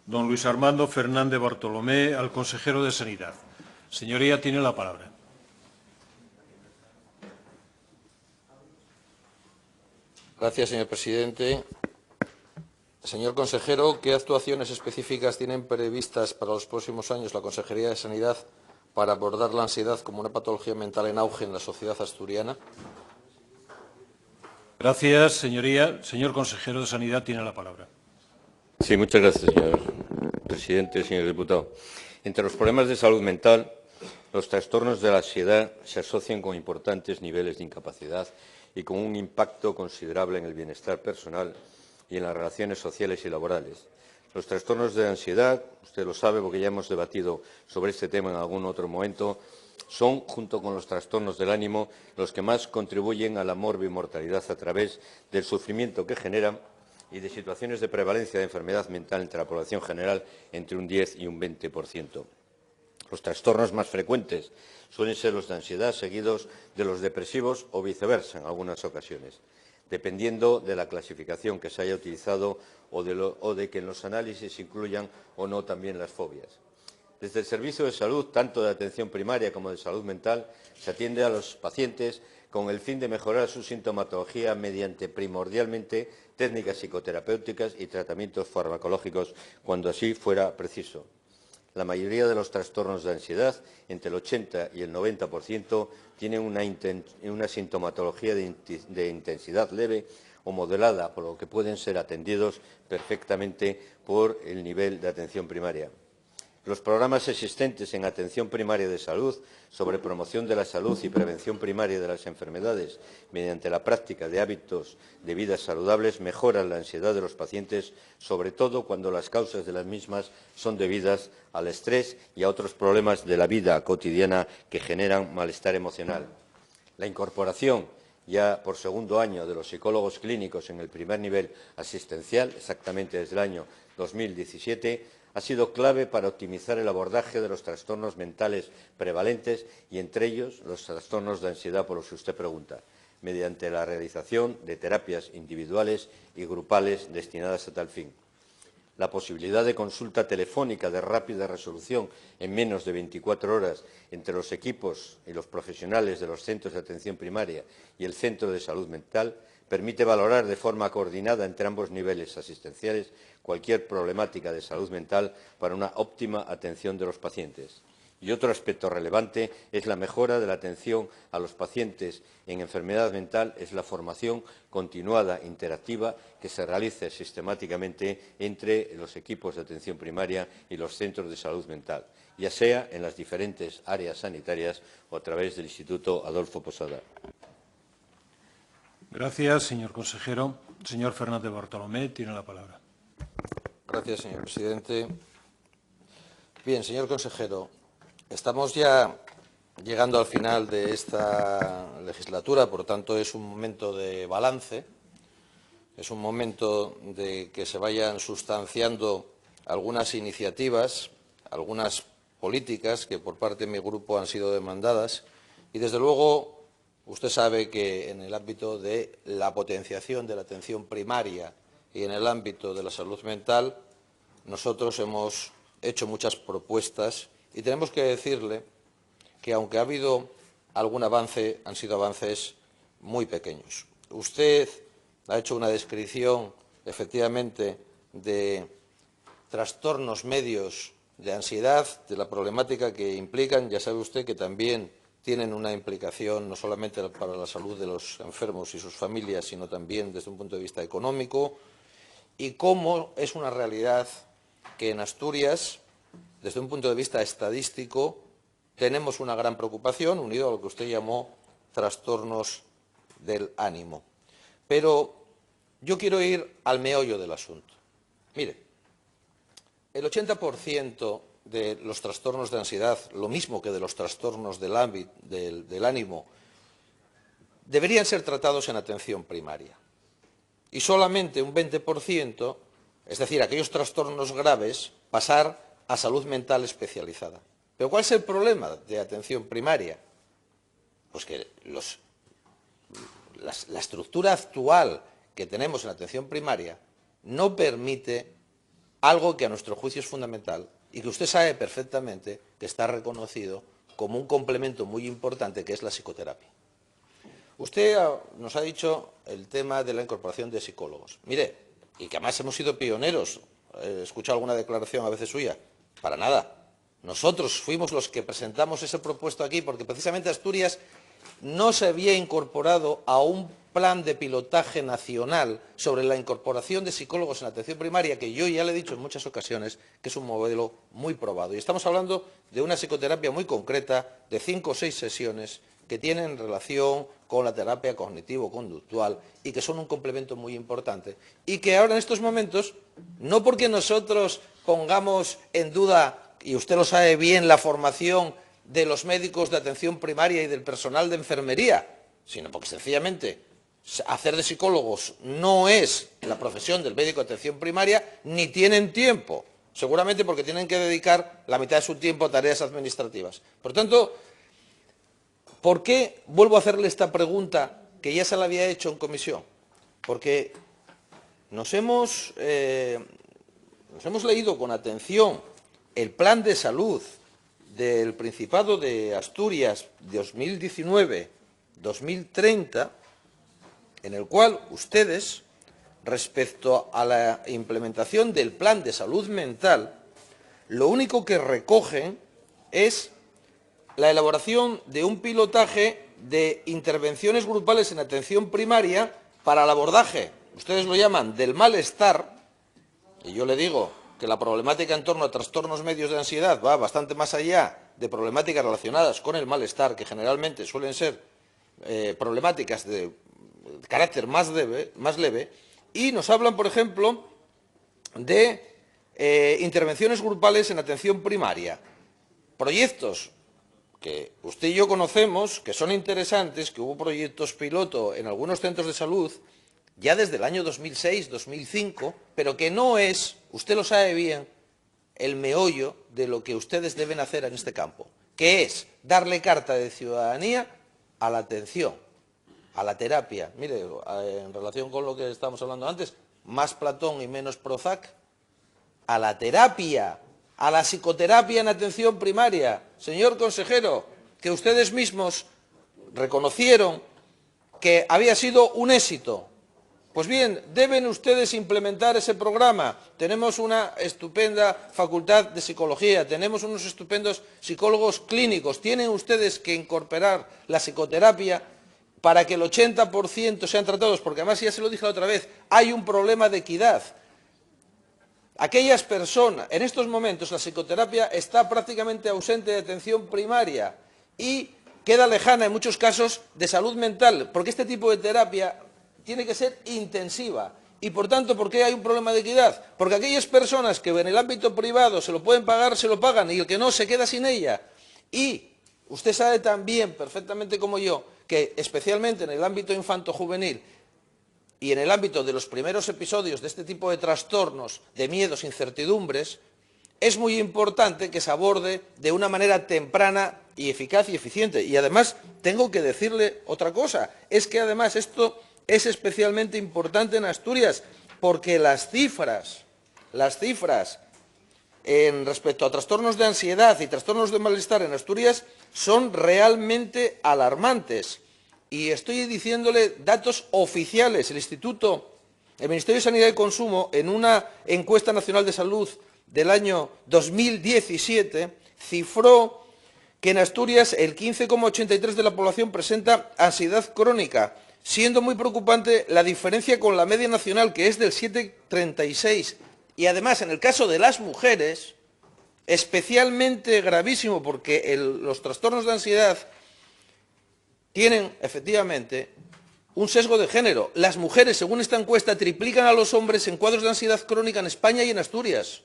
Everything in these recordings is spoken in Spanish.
Don Luis Armando Fernández Bartolomé, al consejero de Sanidad. Señoría, tiene la palabra. Gracias, señor presidente. Señor consejero, ¿qué actuaciones específicas tienen previstas para los próximos años la Consejería de Sanidad para abordar la ansiedad como una patología mental en auge en la sociedad asturiana? Gracias, señoría. Señor consejero de Sanidad, tiene la palabra. Sí, muchas gracias, señor presidente, señor diputado. Entre los problemas de salud mental, los trastornos de la ansiedad se asocian con importantes niveles de incapacidad y con un impacto considerable en el bienestar personal y en las relaciones sociales y laborales. Los trastornos de ansiedad, usted lo sabe porque ya hemos debatido sobre este tema en algún otro momento, son, junto con los trastornos del ánimo, los que más contribuyen a la morbimortalidad a través del sufrimiento que generan y de situaciones de prevalencia de enfermedad mental entre la población general entre un 10 y un 20%. Los trastornos más frecuentes suelen ser los de ansiedad, seguidos de los depresivos o viceversa en algunas ocasiones, dependiendo de la clasificación que se haya utilizado o de que en los análisis incluyan o no también las fobias. Desde el Servicio de Salud, tanto de atención primaria como de salud mental, se atiende a los pacientes con el fin de mejorar su sintomatología mediante primordialmente técnicas psicoterapéuticas y tratamientos farmacológicos cuando así fuera preciso. La mayoría de los trastornos de ansiedad, entre el 80 y el 90%, tienen una sintomatología de intensidad leve o moderada, por lo que pueden ser atendidos perfectamente por el nivel de atención primaria. Los programas existentes en atención primaria de salud sobre promoción de la salud y prevención primaria de las enfermedades mediante la práctica de hábitos de vida saludables mejoran la ansiedad de los pacientes, sobre todo cuando las causas de las mismas son debidas al estrés y a otros problemas de la vida cotidiana que generan malestar emocional. La incorporación ya por segundo año de los psicólogos clínicos en el primer nivel asistencial, exactamente desde el año 2017, ha sido clave para optimizar el abordaje de los trastornos mentales prevalentes y, entre ellos, los trastornos de ansiedad por los que usted pregunta, mediante la realización de terapias individuales y grupales destinadas a tal fin. La posibilidad de consulta telefónica de rápida resolución en menos de 24 horas entre los equipos y los profesionales de los centros de atención primaria y el centro de salud mental permite valorar de forma coordinada entre ambos niveles asistenciales cualquier problemática de salud mental para una óptima atención de los pacientes. Y otro aspecto relevante es la mejora de la atención a los pacientes en enfermedad mental, es la formación continuada interactiva que se realice sistemáticamente entre los equipos de atención primaria y los centros de salud mental, ya sea en las diferentes áreas sanitarias o a través del Instituto Adolfo Posada. Gracias, señor consejero. Señor Fernández Bartolomé, tiene la palabra. Gracias, señor presidente. Bien, señor consejero, estamos ya llegando al final de esta legislatura, por tanto es un momento de balance, es un momento de que se vayan sustanciando algunas iniciativas, algunas políticas que por parte de mi grupo han sido demandadas y, desde luego, usted sabe que en el ámbito de la potenciación de la atención primaria y en el ámbito de la salud mental nosotros hemos hecho muchas propuestas y tenemos que decirle que, aunque ha habido algún avance, han sido avances muy pequeños. Usted ha hecho una descripción, efectivamente, de trastornos medios de ansiedad, de la problemática que implican. Ya sabe usted que también tienen una implicación no solamente para la salud de los enfermos y sus familias, sino también desde un punto de vista económico, y cómo es una realidad que en Asturias, desde un punto de vista estadístico, tenemos una gran preocupación, unido a lo que usted llamó trastornos del ánimo. Pero yo quiero ir al meollo del asunto. Mire, el 80% de los trastornos de ansiedad, lo mismo que de los trastornos del ánimo, deberían ser tratados en atención primaria. Y solamente un 20%, es decir, aquellos trastornos graves, pasar a salud mental especializada. ¿Pero cuál es el problema de atención primaria? Pues que la estructura actual que tenemos en atención primaria no permite algo que a nuestro juicio es fundamental y que usted sabe perfectamente que está reconocido como un complemento muy importante, que es la psicoterapia. Usted nos ha dicho el tema de la incorporación de psicólogos. Mire, y que además hemos sido pioneros, he escuchado alguna declaración a veces suya, para nada. Nosotros fuimos los que presentamos ese propuesto aquí porque precisamente Asturias no se había incorporado a un plan de pilotaje nacional sobre la incorporación de psicólogos en atención primaria, que yo ya le he dicho en muchas ocasiones que es un modelo muy probado. Y estamos hablando de una psicoterapia muy concreta, de 5 o 6 sesiones, que tienen relación con la terapia cognitivo-conductual y que son un complemento muy importante. Y que ahora en estos momentos, no porque nosotros pongamos en duda, y usted lo sabe bien, la formación de los médicos de atención primaria y del personal de enfermería, sino porque sencillamente hacer de psicólogos no es la profesión del médico de atención primaria, ni tienen tiempo, seguramente porque tienen que dedicar la mitad de su tiempo a tareas administrativas. Por tanto, ¿por qué vuelvo a hacerle esta pregunta que ya se la había hecho en comisión? Porque nos hemos leído con atención el plan de salud del Principado de Asturias 2019-2030, en el cual ustedes, respecto a la implementación del plan de salud mental, lo único que recogen es la elaboración de un pilotaje de intervenciones grupales en atención primaria para el abordaje, ustedes lo llaman, del malestar, y yo le digo que la problemática en torno a trastornos medios de ansiedad va bastante más allá de problemáticas relacionadas con el malestar, que generalmente suelen ser problemáticas de carácter más leve, y nos hablan, por ejemplo, de intervenciones grupales en atención primaria. Proyectos que usted y yo conocemos, que son interesantes, que hubo proyectos piloto en algunos centros de salud ya desde el año 2006-2005, pero que no es, usted lo sabe bien, el meollo de lo que ustedes deben hacer en este campo, que es darle carta de ciudadanía a la atención, a la terapia. Mire, en relación con lo que estábamos hablando antes, más Platón y menos Prozac, a la terapia, a la psicoterapia en atención primaria. Señor consejero, que ustedes mismos reconocieron que había sido un éxito. Pues bien, deben ustedes implementar ese programa. Tenemos una estupenda facultad de psicología, tenemos unos estupendos psicólogos clínicos. Tienen ustedes que incorporar la psicoterapia para que el 80% sean tratados, porque además, ya se lo dije la otra vez, hay un problema de equidad. Aquellas personas, en estos momentos la psicoterapia está prácticamente ausente de atención primaria y queda lejana en muchos casos de salud mental, porque este tipo de terapia tiene que ser intensiva. Y por tanto, ¿por qué hay un problema de equidad? Porque aquellas personas que en el ámbito privado se lo pueden pagar, se lo pagan, y el que no se queda sin ella. Y usted sabe también, perfectamente como yo, que especialmente en el ámbito infanto-juvenil y en el ámbito de los primeros episodios de este tipo de trastornos, de miedos, incertidumbres, es muy importante que se aborde de una manera temprana y eficaz y eficiente. Y además, tengo que decirle otra cosa, es que además esto es especialmente importante en Asturias, porque las cifras respecto a trastornos de ansiedad y trastornos de malestar en Asturias son realmente alarmantes. Y estoy diciéndole datos oficiales. El Ministerio de Sanidad y Consumo, en una encuesta nacional de salud del año 2017, cifró que en Asturias el 15,83% de la población presenta ansiedad crónica, siendo muy preocupante la diferencia con la media nacional, que es del 7,36%. Y además, en el caso de las mujeres, especialmente gravísimo, porque los trastornos de ansiedad tienen, efectivamente, un sesgo de género. Las mujeres, según esta encuesta, triplican a los hombres en cuadros de ansiedad crónica en España y en Asturias.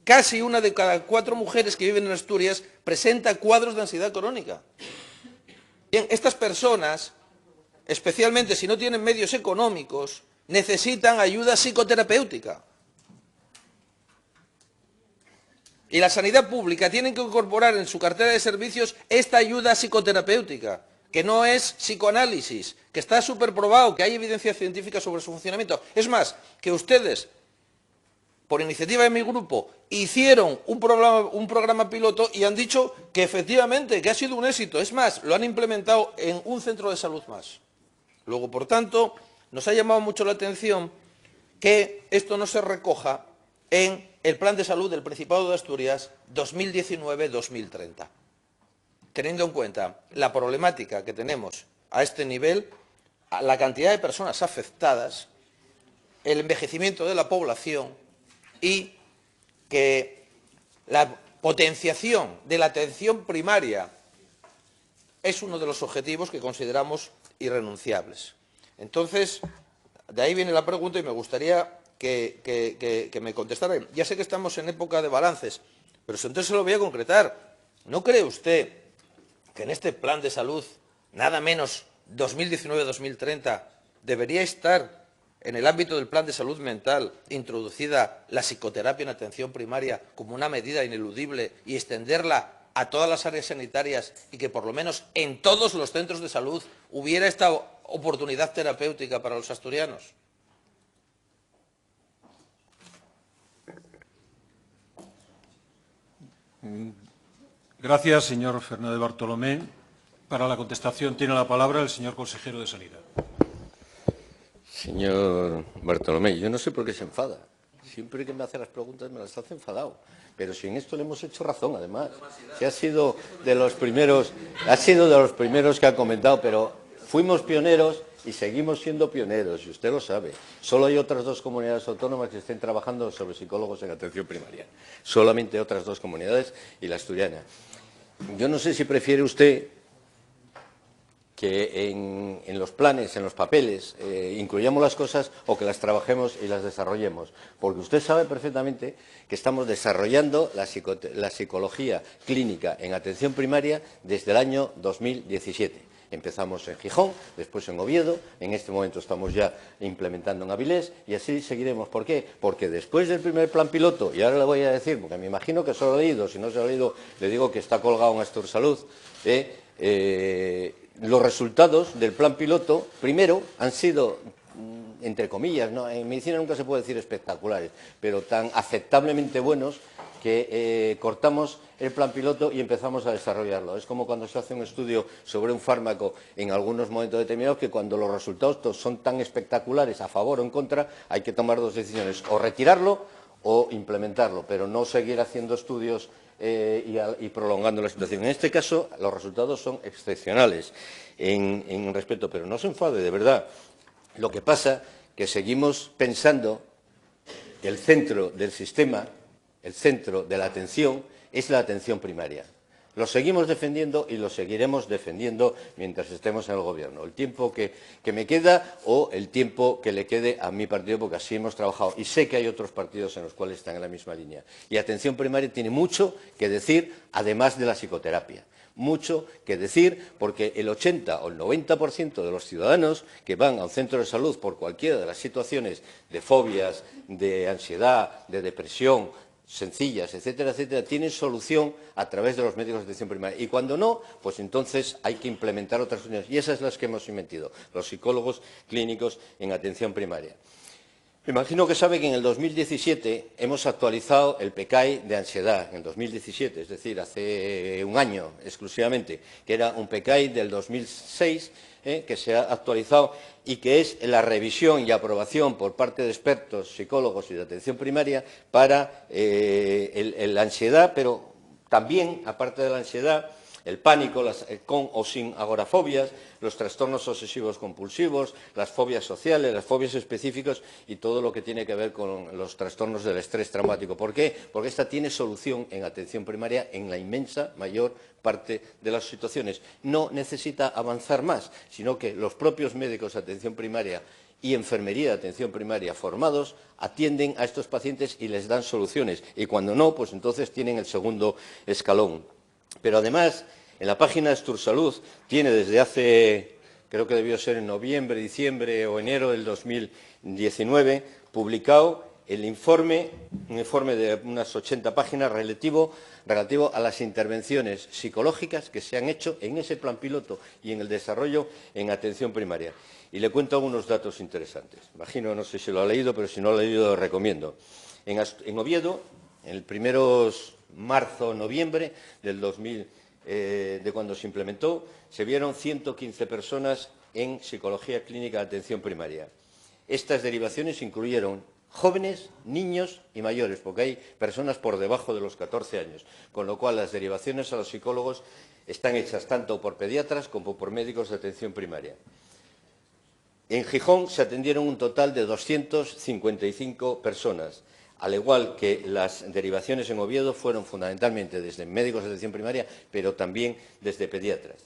Casi una de cada 4 mujeres que viven en Asturias presenta cuadros de ansiedad crónica. Bien, estas personas, especialmente si no tienen medios económicos, necesitan ayuda psicoterapéutica. Y la sanidad pública tiene que incorporar en su cartera de servicios esta ayuda psicoterapéutica, que no es psicoanálisis, que está súper probado, que hay evidencia científica sobre su funcionamiento. Es más, que ustedes, por iniciativa de mi grupo, hicieron un programa piloto y han dicho que efectivamente que ha sido un éxito. Es más, lo han implementado en un centro de salud más. Luego, por tanto, nos ha llamado mucho la atención que esto no se recoja en el Plan de Salud del Principado de Asturias 2019-2030. Teniendo en cuenta la problemática que tenemos a este nivel, la cantidad de personas afectadas, el envejecimiento de la población y que la potenciación de la atención primaria es uno de los objetivos que consideramos irrenunciables. Entonces, de ahí viene la pregunta y me gustaría que me contestara. Ya sé que estamos en época de balances, pero entonces se lo voy a concretar. ¿No cree usted que en este plan de salud, nada menos 2019-2030, debería estar en el ámbito del plan de salud mental introducida la psicoterapia en atención primaria como una medida ineludible y extenderla a todas las áreas sanitarias y que por lo menos en todos los centros de salud hubiera esta oportunidad terapéutica para los asturianos? Gracias, señor Fernández Bartolomé. Para la contestación tiene la palabra el señor consejero de Sanidad. Señor Bartolomé, yo no sé por qué se enfada. Siempre que me hace las preguntas me las hace enfadado. Pero si en esto le hemos hecho razón, además. Si ha sido de los primeros que ha comentado, pero fuimos pioneros y seguimos siendo pioneros, y usted lo sabe. Solo hay otras 2 comunidades autónomas que estén trabajando sobre psicólogos en atención primaria. Solamente otras 2 comunidades y la asturiana. Yo no sé si prefiere usted que en los planes, en los papeles, incluyamos las cosas o que las trabajemos y las desarrollemos. Porque usted sabe perfectamente que estamos desarrollando la psicología clínica en atención primaria desde el año 2017. Empezamos en Gijón, después en Oviedo, en este momento estamos ya implementando en Avilés y así seguiremos. ¿Por qué? Porque después del primer plan piloto, y ahora le voy a decir, porque me imagino que se lo ha leído, si no se lo ha leído, le digo que está colgado en Astur Salud, los resultados del plan piloto, primero, han sido, entre comillas, ¿no? En medicina nunca se puede decir espectaculares, pero tan aceptablemente buenos que cortamos el plan piloto y empezamos a desarrollarlo. Es como cuando se hace un estudio sobre un fármaco en algunos momentos determinados, que cuando los resultados son tan espectaculares, a favor o en contra, hay que tomar 2 decisiones, o retirarlo o implementarlo, pero no seguir haciendo estudios y prolongando la situación. En este caso, los resultados son excepcionales en respeto, pero no se enfade, de verdad. Lo que pasa es que seguimos pensando que el centro del sistema, el centro de la atención, es la atención primaria. Lo seguimos defendiendo y lo seguiremos defendiendo mientras estemos en el Gobierno. El tiempo que me queda o el tiempo que le quede a mi partido, porque así hemos trabajado. Y sé que hay otros partidos en los cuales están en la misma línea. Y atención primaria tiene mucho que decir, además de la psicoterapia. Mucho que decir, porque el 80 o el 90% de los ciudadanos que van a un centro de salud por cualquiera de las situaciones de fobias, de ansiedad, de depresión, sencillas, etcétera, etcétera, tienen solución a través de los médicos de atención primaria. Y cuando no, pues entonces hay que implementar otras unidades. Y esas son las que hemos inventado, los psicólogos clínicos en atención primaria. Me imagino que sabe que en el 2017 hemos actualizado el PECAI de ansiedad, en el 2017, es decir, hace un año exclusivamente, que era un PECAI del 2006, que se ha actualizado y que es la revisión y aprobación por parte de expertos, psicólogos y de atención primaria para la ansiedad, pero también, aparte de la ansiedad, el pánico, con o sin agorafobias, los trastornos obsesivos compulsivos, las fobias sociales, las fobias específicas y todo lo que tiene que ver con los trastornos del estrés traumático. ¿Por qué? Porque esta tiene solución en atención primaria en la inmensa mayor parte de las situaciones. No necesita avanzar más, sino que los propios médicos de atención primaria y enfermería de atención primaria formados atienden a estos pacientes y les dan soluciones. Y cuando no, pues entonces tienen el segundo escalón. Pero además, en la página de Astur Salud tiene desde hace, creo que debió ser en noviembre, diciembre o enero del 2019, publicado el informe, un informe de unas 80 páginas relativo a las intervenciones psicológicas que se han hecho en ese plan piloto y en el desarrollo en atención primaria. Y le cuento algunos datos interesantes. Imagino, no sé si lo ha leído, pero si no lo ha leído, lo recomiendo. En Oviedo, en el primeros marzo-noviembre del 2000, de cuando se implementó, se vieron 115 personas en psicología clínica de atención primaria. Estas derivaciones incluyeron jóvenes, niños y mayores, porque hay personas por debajo de los 14 años, con lo cual las derivaciones a los psicólogos están hechas tanto por pediatras como por médicos de atención primaria. En Gijón se atendieron un total de 255 personas, al igual que las derivaciones en Oviedo fueron fundamentalmente desde médicos de atención primaria, pero también desde pediatras.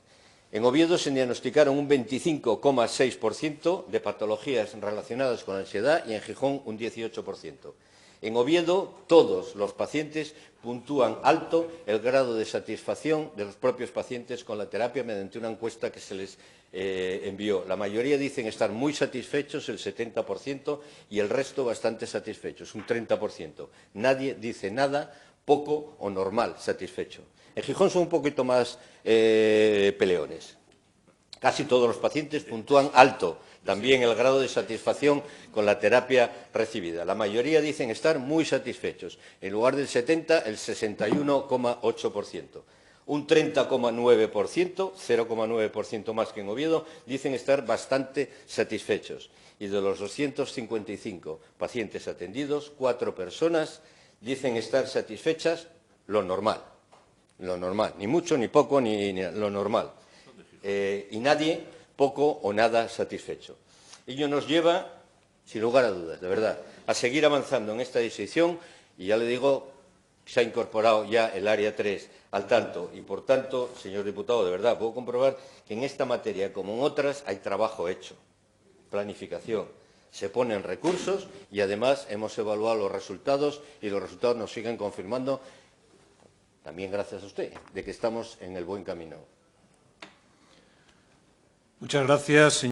En Oviedo se diagnosticaron un 25,6% de patologías relacionadas con ansiedad y en Gijón un 18%. En Oviedo todos los pacientes puntúan alto el grado de satisfacción de los propios pacientes con la terapia mediante una encuesta que se les envió. La mayoría dicen estar muy satisfechos, el 70%, y el resto bastante satisfechos, un 30%. Nadie dice nada, poco o normal satisfecho. En Gijón son un poquito más peleones. Casi todos los pacientes puntúan alto también el grado de satisfacción con la terapia recibida. La mayoría dicen estar muy satisfechos. En lugar del 70, el 61,8%. Un 30,9%, 0,9% más que en Oviedo, dicen estar bastante satisfechos. Y de los 255 pacientes atendidos, 4 personas dicen estar satisfechas, lo normal, ni mucho, ni poco, ni lo normal. Y nadie poco o nada satisfecho. Ello nos lleva, sin lugar a dudas, de verdad, a seguir avanzando en esta decisión y ya le digo, se ha incorporado ya el área 3 al tanto y, por tanto, señor diputado, de verdad, puedo comprobar que en esta materia, como en otras, hay trabajo hecho, planificación, se ponen recursos y, además, hemos evaluado los resultados y los resultados nos siguen confirmando, también gracias a usted, de que estamos en el buen camino. Muchas gracias, señor.